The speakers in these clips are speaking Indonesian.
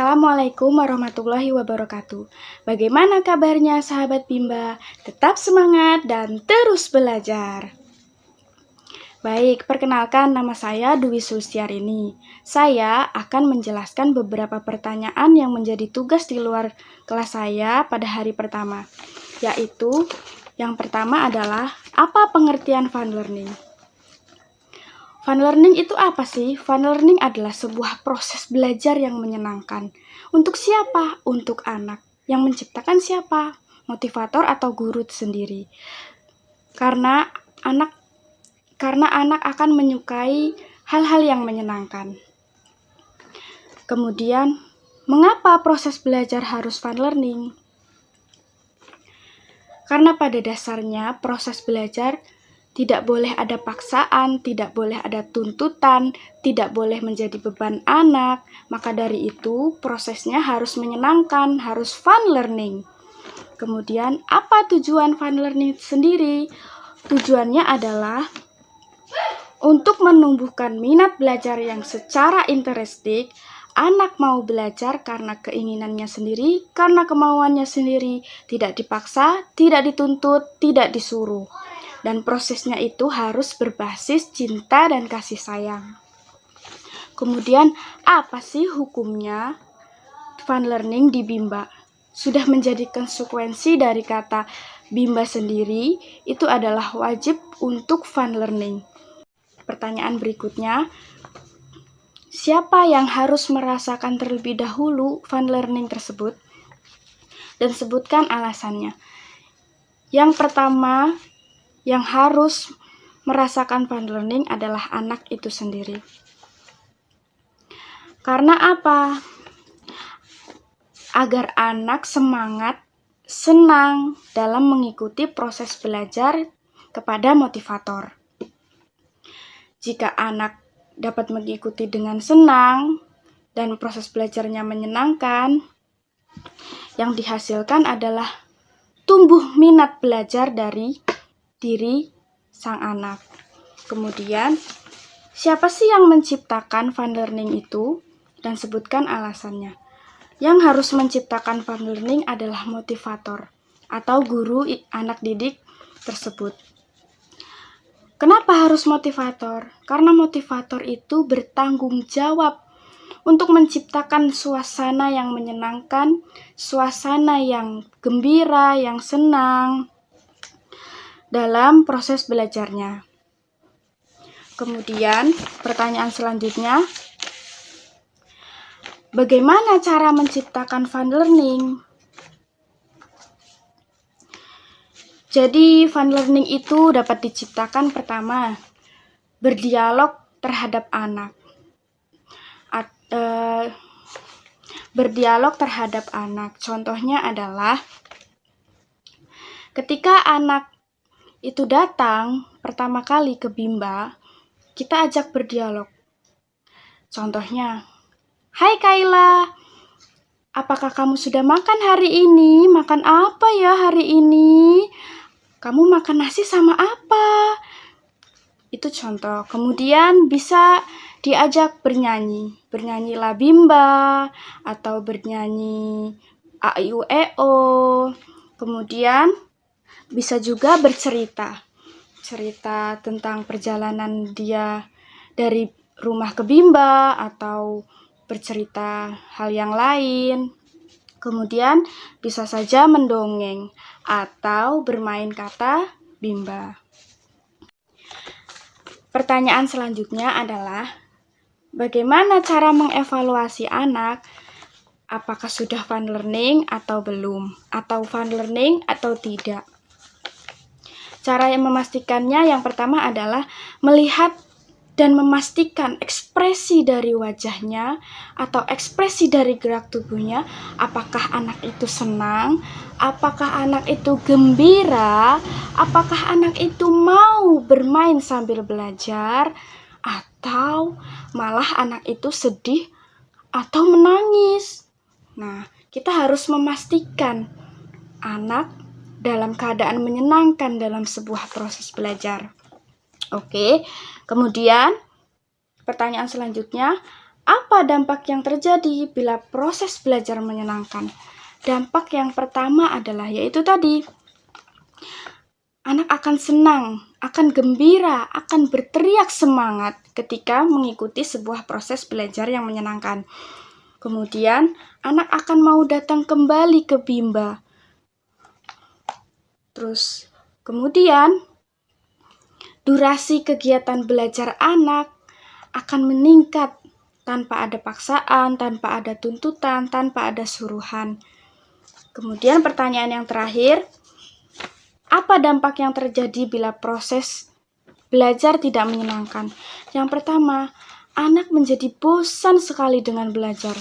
Assalamualaikum warahmatullahi wabarakatuh. Bagaimana kabarnya sahabat Bimba? Tetap semangat dan terus belajar. Baik, perkenalkan nama saya Dwi Sulistiarini. Saya akan menjelaskan beberapa pertanyaan yang menjadi tugas di luar kelas saya pada hari pertama. Yaitu, yang pertama adalah, apa pengertian fun learning? Fun learning itu apa sih? Fun learning adalah sebuah proses belajar yang menyenangkan. Untuk siapa? Untuk anak. Yang menciptakan siapa? Motivator atau guru sendiri. Karena anak akan menyukai hal-hal yang menyenangkan. Kemudian, mengapa proses belajar harus fun learning? Karena pada dasarnya proses belajar tidak boleh ada paksaan, tidak boleh ada tuntutan, tidak boleh menjadi beban anak. Maka dari itu, prosesnya harus menyenangkan, harus fun learning. Kemudian, apa tujuan fun learning sendiri? Tujuannya adalah untuk menumbuhkan minat belajar yang secara interesting. Anak mau belajar karena keinginannya sendiri, karena kemauannya sendiri, tidak dipaksa, tidak dituntut, tidak disuruh. Dan prosesnya itu harus berbasis cinta dan kasih sayang. Kemudian, apa sih hukumnya fun learning di Bimba? Sudah menjadi konsekuensi dari kata Bimba sendiri, itu adalah wajib untuk fun learning. Pertanyaan berikutnya, siapa yang harus merasakan terlebih dahulu fun learning tersebut? Dan sebutkan alasannya. Yang pertama, yang harus merasakan fun learning adalah anak itu sendiri. Karena apa? Agar anak semangat, senang dalam mengikuti proses belajar kepada motivator. Jika anak dapat mengikuti dengan senang dan proses belajarnya menyenangkan, yang dihasilkan adalah tumbuh minat belajar dari diri sang anak. Kemudian, siapa sih yang menciptakan fun learning itu? Dan sebutkan alasannya. Yang harus menciptakan fun learning adalah motivator atau guru anak didik tersebut. Kenapa harus motivator? Karena motivator itu bertanggung jawab untuk menciptakan suasana yang menyenangkan, suasana yang gembira, yang senang dalam proses belajarnya. Kemudian, pertanyaan selanjutnya, bagaimana cara menciptakan fun learning? Jadi, fun learning itu dapat diciptakan pertama, berdialog terhadap anak. Berdialog terhadap anak. Contohnya adalah, ketika anak itu datang pertama kali ke Bimba, kita ajak berdialog. Contohnya, hai Kayla, apakah kamu sudah makan hari ini? Makan apa ya hari ini? Kamu makan nasi sama apa? Itu contoh. Kemudian bisa diajak bernyanyi. Bernyanyilah Bimba, atau bernyanyi A I U E O. Kemudian bisa juga bercerita. Cerita tentang perjalanan dia dari rumah ke Bimba, atau bercerita hal yang lain. Kemudian bisa saja mendongeng atau bermain kata Bimba. Pertanyaan selanjutnya adalah, bagaimana cara mengevaluasi anak? Apakah sudah fun learning atau belum? Atau fun learning atau tidak? Cara yang memastikannya yang pertama adalah melihat dan memastikan ekspresi dari wajahnya atau ekspresi dari gerak tubuhnya. Apakah anak itu senang? Apakah anak itu gembira? Apakah anak itu mau bermain sambil belajar? Atau malah anak itu sedih atau menangis? Nah, kita harus memastikan anak dalam keadaan menyenangkan dalam sebuah proses belajar. Oke, kemudian pertanyaan selanjutnya, Apa dampak yang terjadi bila proses belajar menyenangkan? Dampak yang pertama adalah yaitu tadi, anak akan senang, akan gembira, akan berteriak semangat ketika mengikuti sebuah proses belajar yang menyenangkan. Kemudian, anak akan mau datang kembali ke Bimba. Terus, kemudian durasi kegiatan belajar anak akan meningkat tanpa ada paksaan, tanpa ada tuntutan, tanpa ada suruhan. Kemudian pertanyaan yang terakhir, apa dampak yang terjadi bila proses belajar tidak menyenangkan? Yang pertama, anak menjadi bosan sekali dengan belajar.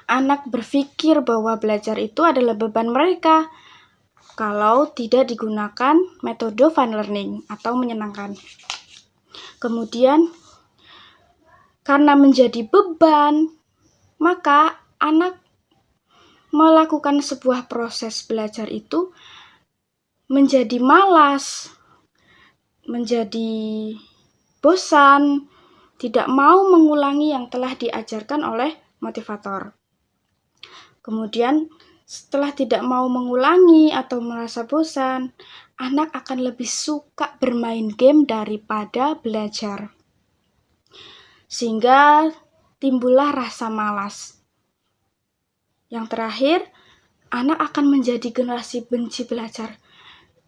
Anak berpikir bahwa belajar itu adalah beban mereka kalau tidak digunakan metode fun learning atau menyenangkan. Kemudian, karena menjadi beban, maka anak melakukan sebuah proses belajar itu menjadi malas, menjadi bosan, tidak mau mengulangi yang telah diajarkan oleh motivator. Kemudian, setelah tidak mau mengulangi atau merasa bosan, anak akan lebih suka bermain game daripada belajar. Sehingga timbullah rasa malas. Yang terakhir, anak akan menjadi generasi benci belajar.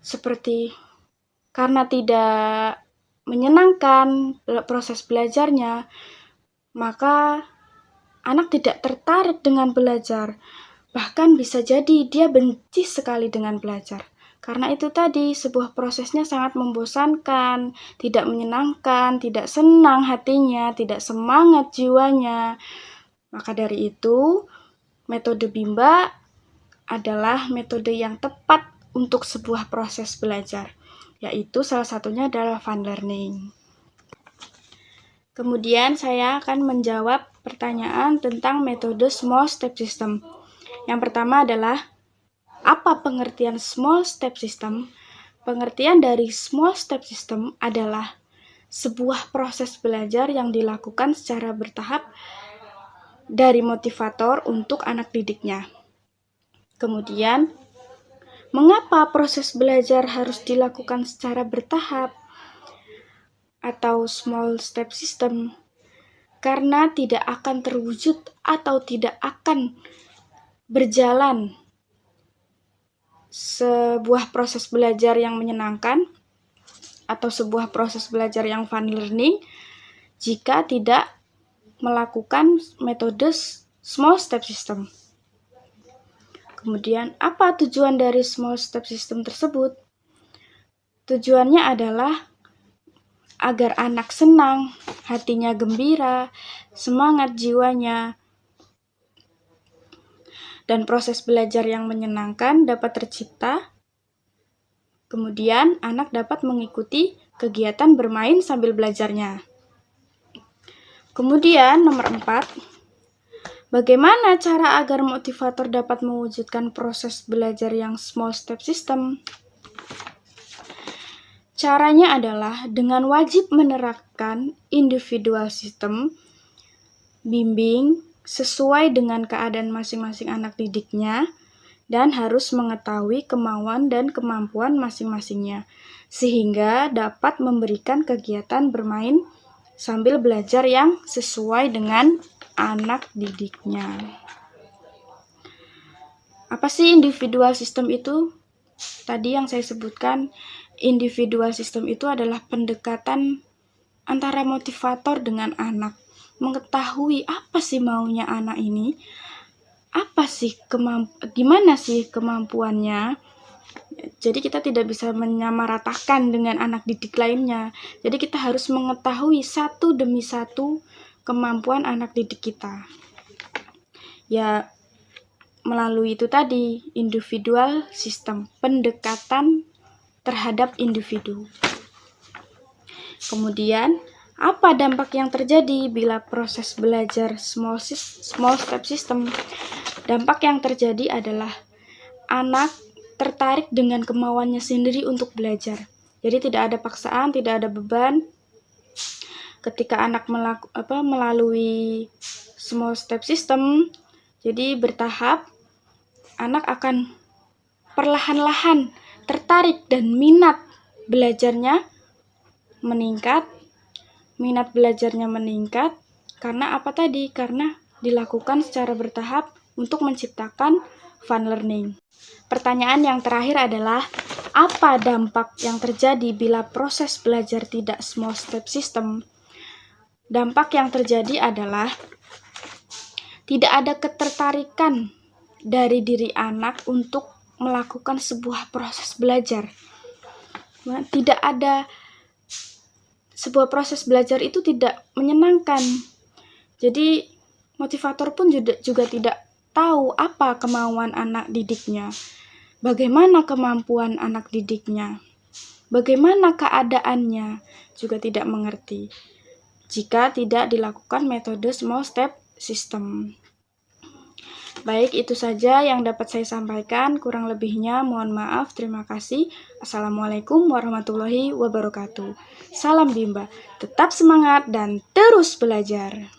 Seperti karena tidak menyenangkan proses belajarnya, maka anak tidak tertarik dengan belajar. Bahkan bisa jadi dia benci sekali dengan belajar. Karena itu tadi, sebuah prosesnya sangat membosankan, tidak menyenangkan, tidak senang hatinya, tidak semangat jiwanya. Maka dari itu, metode Bimba adalah metode yang tepat untuk sebuah proses belajar, yaitu salah satunya adalah fun learning. Kemudian saya akan menjawab pertanyaan tentang metode small step system. Yang pertama adalah, apa pengertian small step system? Pengertian dari small step system adalah sebuah proses belajar yang dilakukan secara bertahap dari motivator untuk anak didiknya. Kemudian, mengapa proses belajar harus dilakukan secara bertahap atau small step system? Karena tidak akan terwujud atau tidak akan berjalan sebuah proses belajar yang menyenangkan atau sebuah proses belajar yang fun learning jika tidak melakukan metode small step system. Kemudian, apa tujuan dari small step system tersebut? Tujuannya adalah agar anak senang, hatinya gembira, semangat jiwanya, dan proses belajar yang menyenangkan dapat tercipta. Kemudian, anak dapat mengikuti kegiatan bermain sambil belajarnya. Kemudian, nomor 4, bagaimana cara agar motivator dapat mewujudkan proses belajar yang small step system? Caranya adalah dengan wajib menerapkan individual system, bimbing sesuai dengan keadaan masing-masing anak didiknya, dan harus mengetahui kemauan dan kemampuan masing-masingnya, sehingga dapat memberikan kegiatan bermain sambil belajar yang sesuai dengan anak didiknya. Apa sih individual system itu? Tadi yang saya sebutkan, individual system itu adalah pendekatan antara motivator dengan anak. Mengetahui apa sih maunya anak ini, apa sih gimana sih kemampuannya. Jadi kita tidak bisa menyamaratakan dengan anak didik lainnya. Jadi kita harus mengetahui satu demi satu kemampuan anak didik kita. Ya, melalui itu tadi, individual system, pendekatan terhadap individu. Kemudian, apa dampak yang terjadi bila proses belajar small step system? Dampak yang terjadi adalah anak tertarik dengan kemauannya sendiri untuk belajar. Jadi tidak ada paksaan, tidak ada beban. ketika anak melalui small step system, jadi bertahap, anak akan perlahan-lahan tertarik dan minat belajarnya meningkat. Karena apa tadi? Karena dilakukan secara bertahap untuk menciptakan fun learning. Pertanyaan yang terakhir adalah, apa dampak yang terjadi bila proses belajar tidak small step system? Dampak yang terjadi adalah tidak ada ketertarikan dari diri anak untuk melakukan sebuah proses belajar. Tidak ada, sebuah proses belajar itu tidak menyenangkan. Jadi motivator pun juga tidak tahu apa kemauan anak didiknya, bagaimana kemampuan anak didiknya, bagaimana keadaannya, juga tidak mengerti jika tidak dilakukan metode small step system. Baik, itu saja yang dapat saya sampaikan. Kurang lebihnya mohon maaf. Terima kasih. Assalamualaikum warahmatullahi wabarakatuh. Salam Bimba. Tetap semangat dan terus belajar.